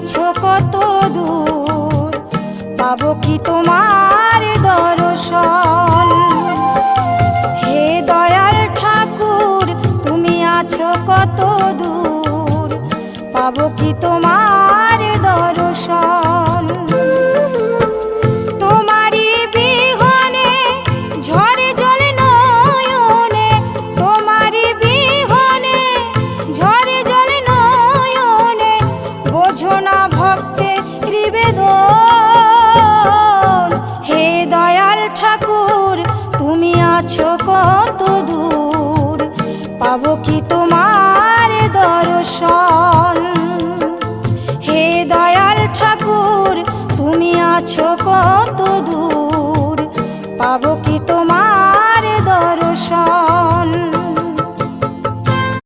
আছো কত দূর, পাবো কি তোমার দর্শন। হে দয়াল ঠাকুর তুমি আছো কত দূর, পাবো কি তোমার দর্শন। তোমারই বিহনে ঝরে জল নয়নে, তোমারই বিহনে ঝরে জল নয়নে, বোঝো না ভক্তের নিবেদন। হে দয়াল ঠাকুর তুমি আছো কত দূর, পাবো কি তোমার দর্শন।